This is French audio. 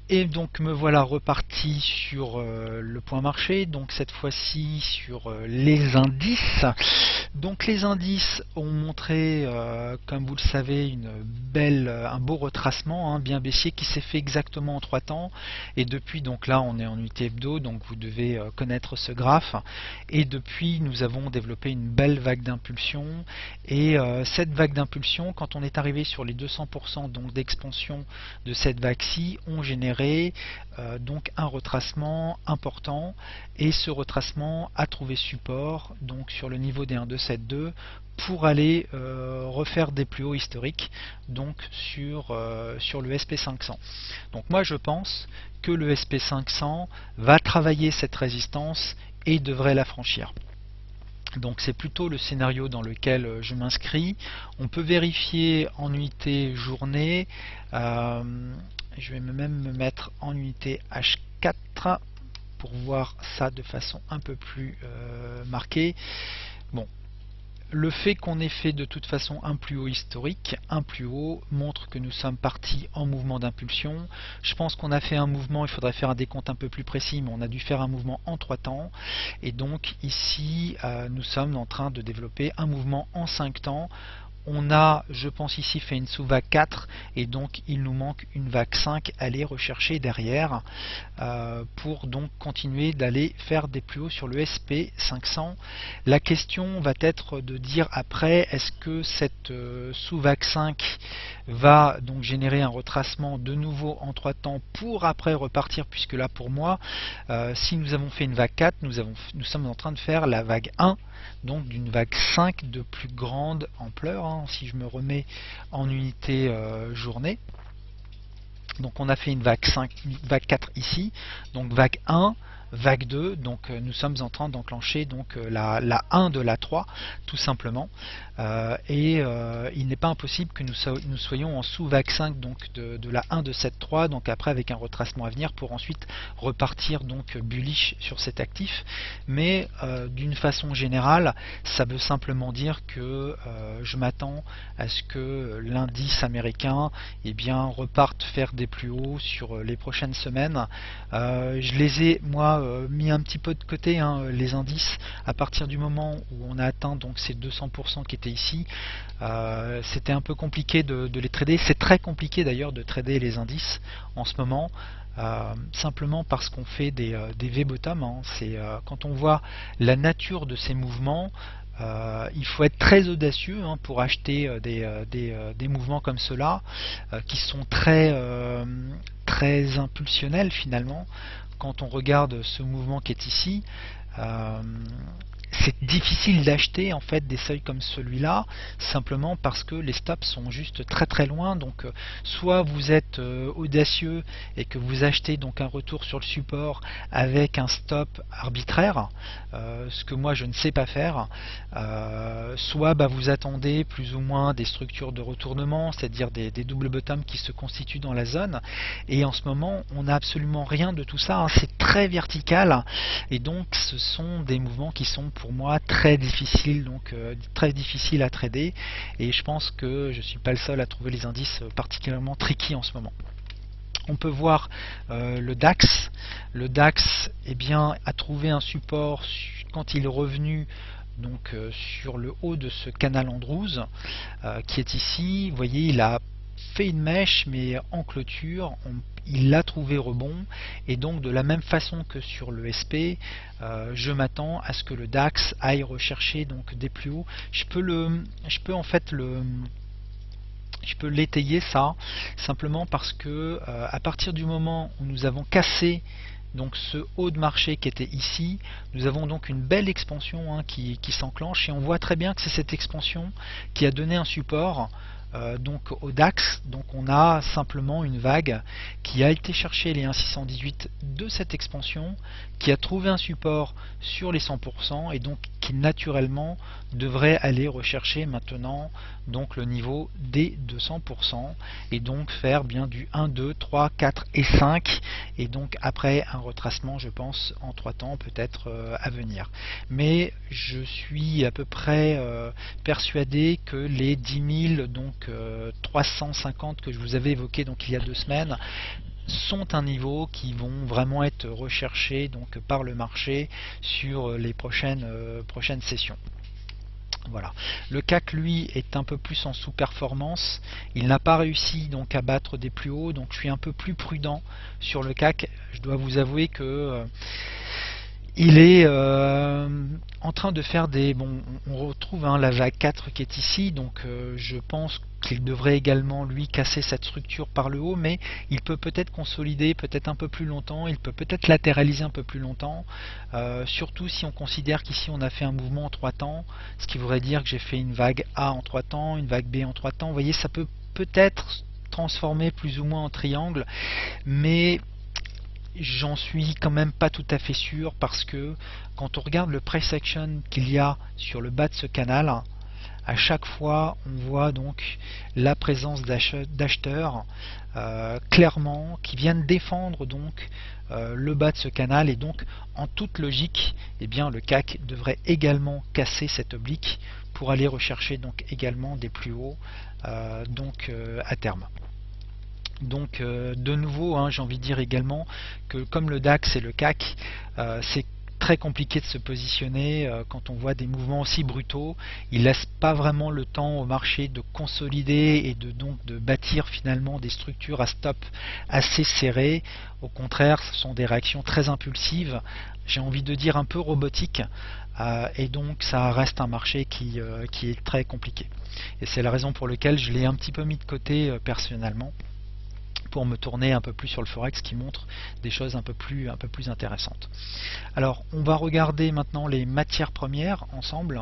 Et donc me voilà reparti sur le point marché, donc cette fois-ci sur les indices. Donc les indices ont montré, comme vous le savez, un beau retracement, hein, bien baissier, qui s'est fait exactement en 3 temps. Et depuis, donc là on est en unité hebdo, donc vous devez connaître ce graphe. Et depuis, nous avons développé une belle vague d'impulsion. Et cette vague d'impulsion, quand on est arrivé sur les 200% donc d'expansion de cette vague-ci, ont généré donc un retracement important, et ce retracement a trouvé support donc sur le niveau des 1,272 pour aller refaire des plus hauts historiques donc sur le SP500. Donc moi je pense que le SP500 va travailler cette résistance et devrait la franchir. Donc c'est plutôt le scénario dans lequel je m'inscris. On peut vérifier en unité journée. Je vais même me mettre en unité H4 pour voir ça de façon un peu plus marquée. Bon, le fait qu'on ait fait de toute façon un plus haut historique, un plus haut, montre que nous sommes partis en mouvement d'impulsion. Je pense qu'on a fait un mouvement, il faudrait faire un décompte un peu plus précis, mais on a dû faire un mouvement en 3 temps. Et donc ici, nous sommes en train de développer un mouvement en 5 temps. On a, je pense ici, fait une sous-vague 4, et donc il nous manque une vague 5 à aller rechercher derrière pour donc continuer d'aller faire des plus hauts sur le SP500. La question va être de dire après, est-ce que cette sous-vague 5 va donc générer un retracement de nouveau en 3 temps pour après repartir, puisque là pour moi, si nous avons fait une vague 4, nous sommes en train de faire la vague 1, donc d'une vague 5 de plus grande ampleur, hein, si je me remets en unité journée. Donc on a fait une vague 5, une vague 4 ici, donc vague 1, vague 2, donc nous sommes en train d'enclencher donc la 1 de la 3 tout simplement, il n'est pas impossible que nous soyons en sous vague 5 donc de la 1 de cette 3, donc après avec un retracement à venir pour ensuite repartir donc bullish sur cet actif. Mais d'une façon générale, ça veut simplement dire que je m'attends à ce que l'indice américain reparte faire des plus hauts sur les prochaines semaines. Je les ai moi mis un petit peu de côté, hein, les indices, à partir du moment où on a atteint donc ces 200% qui étaient ici. C'était un peu compliqué de les trader. C'est très compliqué d'ailleurs de trader les indices en ce moment. Simplement parce qu'on fait des V-bottom, hein. Quand on voit la nature de ces mouvements, il faut être très audacieux, hein, pour acheter des mouvements comme cela, qui sont très impulsionnels finalement. Quand on regarde ce mouvement qui est ici, c'est difficile d'acheter en fait des seuils comme celui-là, simplement parce que les stops sont juste très loin. Donc soit vous êtes audacieux et que vous achetez donc un retour sur le support avec un stop arbitraire, ce que moi je ne sais pas faire, soit vous attendez plus ou moins des structures de retournement, c'est-à-dire des double bottom qui se constituent dans la zone. Et en ce moment on n'a absolument rien de tout ça, hein. C'est très vertical, et donc ce sont des mouvements qui sont pour moi très difficiles, très difficiles à trader, et je pense que je ne suis pas le seul à trouver les indices particulièrement tricky en ce moment. On peut voir le DAX. Le DAX a trouvé un support quand il est revenu donc sur le haut de ce canal Andrews qui est ici. Vous voyez, il a fait une mèche, mais en clôture il l'a trouvé rebond, et donc de la même façon que sur le SP, je m'attends à ce que le DAX aille rechercher donc des plus hauts. Je peux l'étayer ça, simplement parce que à partir du moment où nous avons cassé donc ce haut de marché qui était ici, nous avons donc une belle expansion, hein, qui s'enclenche, et on voit très bien que c'est cette expansion qui a donné un support donc au DAX. Donc on a simplement une vague qui a été chercher les 1,618 de cette expansion, qui a trouvé un support sur les 100%, et donc qui naturellement devrait aller rechercher maintenant donc le niveau des 200%, et donc faire bien du 1, 2, 3, 4 et 5, et donc après un retracement, je pense, en 3 temps peut-être à venir. Mais je suis à peu près persuadé que les 10 000 donc 350 que je vous avais évoqué donc il y a 2 semaines sont un niveau qui vont vraiment être recherchés donc par le marché sur les prochaines sessions. Voilà. Le CAC lui est un peu plus en sous-performance, il n'a pas réussi donc à battre des plus hauts, donc je suis un peu plus prudent sur le CAC. Je dois vous avouer que il est en train de faire des... Bon, on retrouve la vague 4 qui est ici, donc je pense qu'il devrait également lui casser cette structure par le haut, mais il peut peut-être consolider peut-être un peu plus longtemps, il peut peut-être latéraliser un peu plus longtemps, surtout si on considère qu'ici on a fait un mouvement en 3 temps, ce qui voudrait dire que j'ai fait une vague A en 3 temps, une vague B en 3 temps. Vous voyez, ça peut peut-être transformer plus ou moins en triangle, mais j'en suis quand même pas tout à fait sûr, parce que quand on regarde le price action qu'il y a sur le bas de ce canal, à chaque fois on voit donc la présence d'acheteurs clairement qui viennent défendre donc le bas de ce canal, et donc en toute logique eh bien, le CAC devrait également casser cet oblique pour aller rechercher donc également des plus hauts à terme. Donc de nouveau, j'ai envie de dire également que comme le DAX et le CAC, c'est très compliqué de se positionner quand on voit des mouvements aussi brutaux. Ils ne laissent pas vraiment le temps au marché de consolider et de bâtir finalement des structures à stop assez serrées. Au contraire, ce sont des réactions très impulsives, j'ai envie de dire un peu robotiques, et donc ça reste un marché qui est très compliqué. Et c'est la raison pour laquelle je l'ai un petit peu mis de côté personnellement, pour me tourner un peu plus sur le Forex qui montre des choses un peu plus intéressantes. Alors on va regarder maintenant les matières premières ensemble.